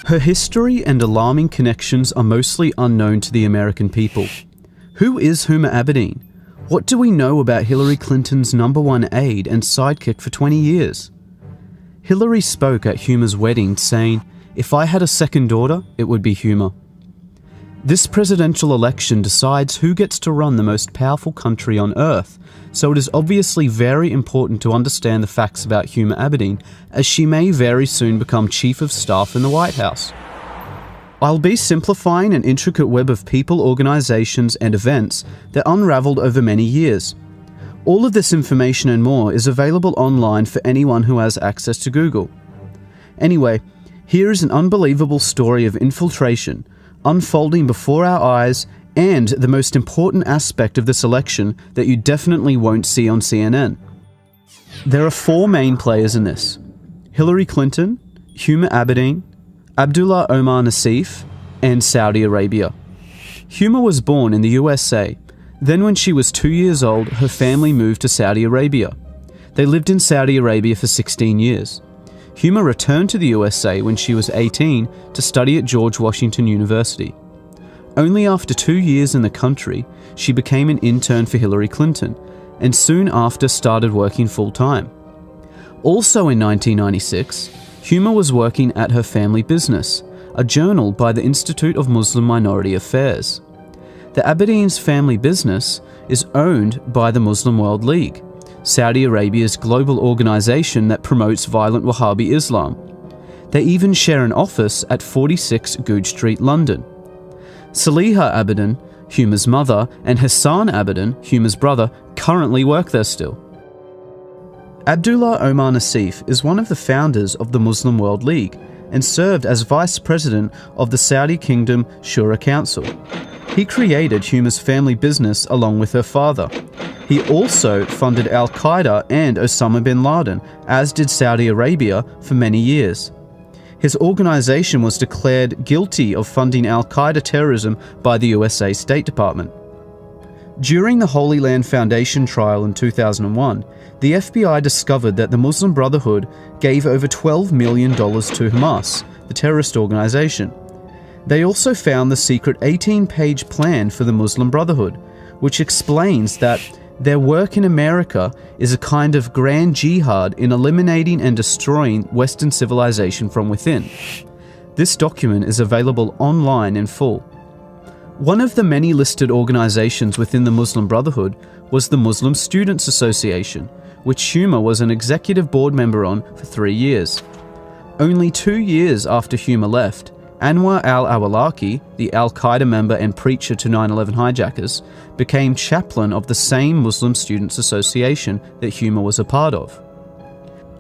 Her history and alarming connections are mostly unknown to the American people. Who is Huma Abedin? What do we know about Hillary Clinton's #1 aide and sidekick for 20 years? Hillary spoke at Huma's wedding saying, "If I had a second daughter, it would be Huma." This presidential election decides who gets to run the most powerful country on earth, so it is obviously very important to understand the facts about Huma Abedin, as she may very soon become Chief of Staff in the White House. I'll be simplifying an intricate web of people, organizations, and events that unraveled over many years. All of this information and more is available online for anyone who has access to Google. Anyway, here is an unbelievable story of infiltration, unfolding before our eyes, and the most important aspect of this election that you definitely won't see on CNN. There are 4 main players in this: Hillary Clinton, Huma Abedin, Abdullah Omar Nassif, and Saudi Arabia. Huma was born in the USA. Then when she was 2 years old, her family moved to Saudi Arabia. They lived in Saudi Arabia for 16 years. Huma returned to the USA when she was 18 to study at George Washington University. Only after 2 years in the country, she became an intern for Hillary Clinton, and soon after started working full-time. Also in 1996, Huma was working at her family business, a journal by the Institute of Muslim Minority Affairs. The Abedin's family business is owned by the Muslim World League, Saudi Arabia's global organization that promotes violent Wahhabi Islam. They even share an office at 46 Goodge Street, London. Saliha Abedin, Huma's mother, and Hassan Abedin, Huma's brother, currently work there still. Abdullah Omar Nassif is one of the founders of the Muslim World League and served as vice president of the Saudi Kingdom Shura Council. He created Huma's family business along with her father. He also funded Al-Qaeda and Osama bin Laden, as did Saudi Arabia, for many years. His organization was declared guilty of funding Al-Qaeda terrorism by the USA State Department. During the Holy Land Foundation trial in 2001, the FBI discovered that the Muslim Brotherhood gave over $12 million to Hamas, the terrorist organization. They also found the secret 18-page plan for the Muslim Brotherhood, which explains that their work in America is a kind of grand jihad in eliminating and destroying Western civilization from within. This document is available online in full. One of the many listed organizations within the Muslim Brotherhood was the Muslim Students Association, which Huma was an executive board member on for 3 years. Only 2 years after Huma left, Anwar al-Awlaki, the Al-Qaeda member and preacher to 9/11 hijackers, became chaplain of the same Muslim Students Association that Huma was a part of.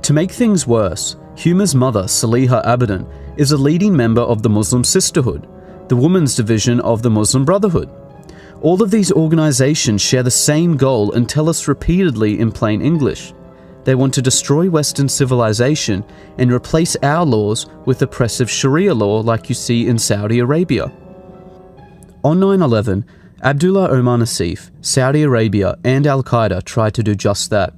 To make things worse, Huma's mother, Saliha Abedin, is a leading member of the Muslim Sisterhood, the women's division of the Muslim Brotherhood. All of these organizations share the same goal and tell us repeatedly in plain English. They want to destroy Western civilization and replace our laws with oppressive Sharia law like you see in Saudi Arabia. On 9/11, Abdullah Omar Nassif, Saudi Arabia, and Al-Qaeda tried to do just that.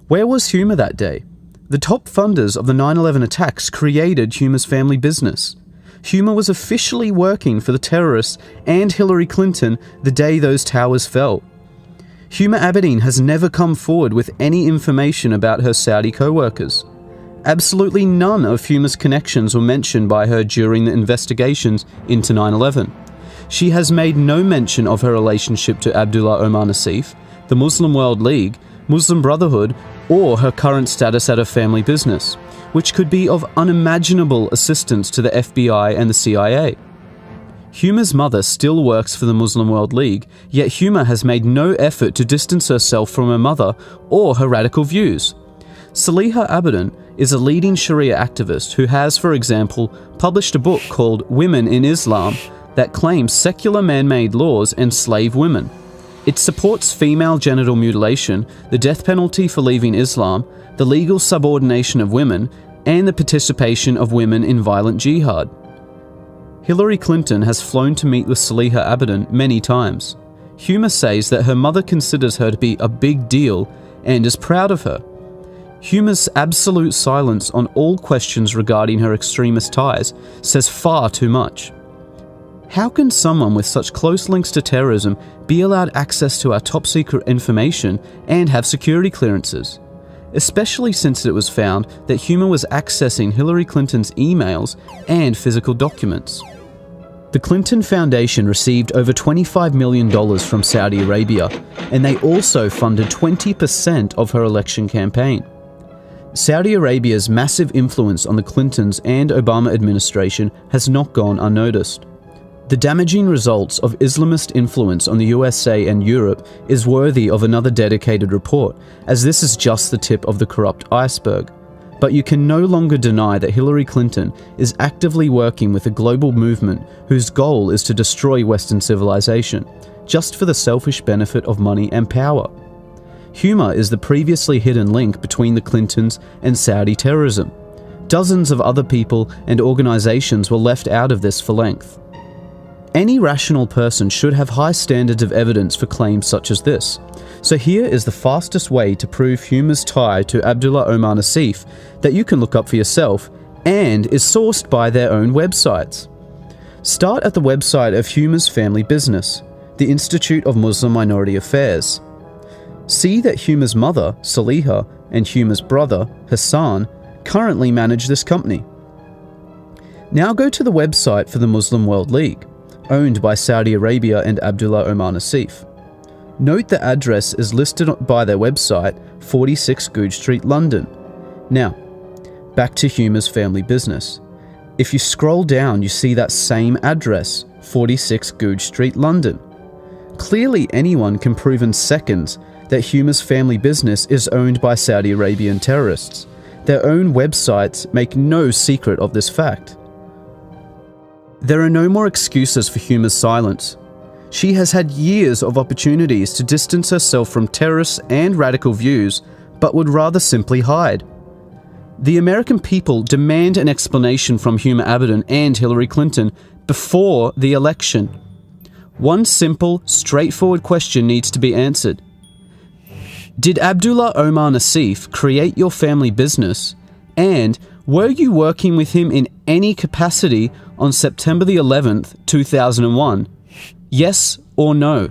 Where was Huma that day? The top funders of the 9/11 attacks created Huma's family business. Huma was officially working for the terrorists and Hillary Clinton the day those towers fell. Huma Abedin has never come forward with any information about her Saudi co-workers. Absolutely none of Huma's connections were mentioned by her during the investigations into 9/11. She has made no mention of her relationship to Abdullah Omar Nassif, the Muslim World League, Muslim Brotherhood, or her current status at her family business, which could be of unimaginable assistance to the FBI and the CIA. Huma's mother still works for the Muslim World League, yet Huma has made no effort to distance herself from her mother or her radical views. Saliha Abedin is a leading Sharia activist who has, for example, published a book called Women in Islam that claims secular man-made laws enslave women. It supports female genital mutilation, the death penalty for leaving Islam, the legal subordination of women, and the participation of women in violent jihad. Hillary Clinton has flown to meet with Saliha Abedin many times. Huma says that her mother considers her to be a big deal and is proud of her. Huma's absolute silence on all questions regarding her extremist ties says far too much. How can someone with such close links to terrorism be allowed access to our top-secret information and have security clearances? Especially since it was found that Huma was accessing Hillary Clinton's emails and physical documents. The Clinton Foundation received over $25 million from Saudi Arabia, and they also funded 20% of her election campaign. Saudi Arabia's massive influence on the Clintons and Obama administration has not gone unnoticed. The damaging results of Islamist influence on the USA and Europe is worthy of another dedicated report, as this is just the tip of the corrupt iceberg. But you can no longer deny that Hillary Clinton is actively working with a global movement whose goal is to destroy Western civilization, just for the selfish benefit of money and power. Huma is the previously hidden link between the Clintons and Saudi terrorism. Dozens of other people and organizations were left out of this for length. Any rational person should have high standards of evidence for claims such as this. So here is the fastest way to prove Huma's tie to Abdullah Omar Nassif that you can look up for yourself and is sourced by their own websites. Start at the website of Huma's family business, the Institute of Muslim Minority Affairs. See that Huma's mother, Saliha, and Huma's brother, Hassan, currently manage this company. Now go to the website for the Muslim World League, owned by Saudi Arabia and Abdullah Omar Nassif. Note the address is listed by their website, 46 Goodge Street, London. Now, back to Huma's family business. If you scroll down, you see that same address, 46 Goodge Street, London. Clearly anyone can prove in seconds that Huma's family business is owned by Saudi Arabian terrorists. Their own websites make no secret of this fact. There are no more excuses for Huma's silence. She has had years of opportunities to distance herself from terrorists and radical views, but would rather simply hide. The American people demand an explanation from Huma Abedin and Hillary Clinton before the election. One simple, straightforward question needs to be answered. Did Abdullah Omar Nassif create your family business, and were you working with him in any capacity on September the 11th, 2001? Yes or no?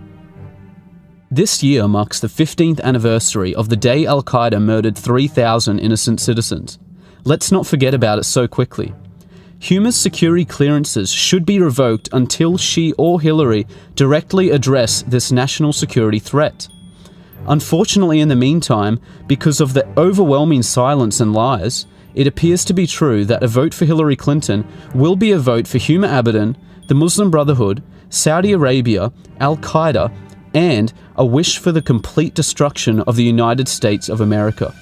This year marks the 15th anniversary of the day Al-Qaeda murdered 3,000 innocent citizens. Let's not forget about it so quickly. Huma's security clearances should be revoked until she or Hillary directly address this national security threat. Unfortunately, in the meantime, because of the overwhelming silence and lies, it appears to be true that a vote for Hillary Clinton will be a vote for Huma Abedin, the Muslim Brotherhood, Saudi Arabia, Al-Qaeda, and a wish for the complete destruction of the United States of America.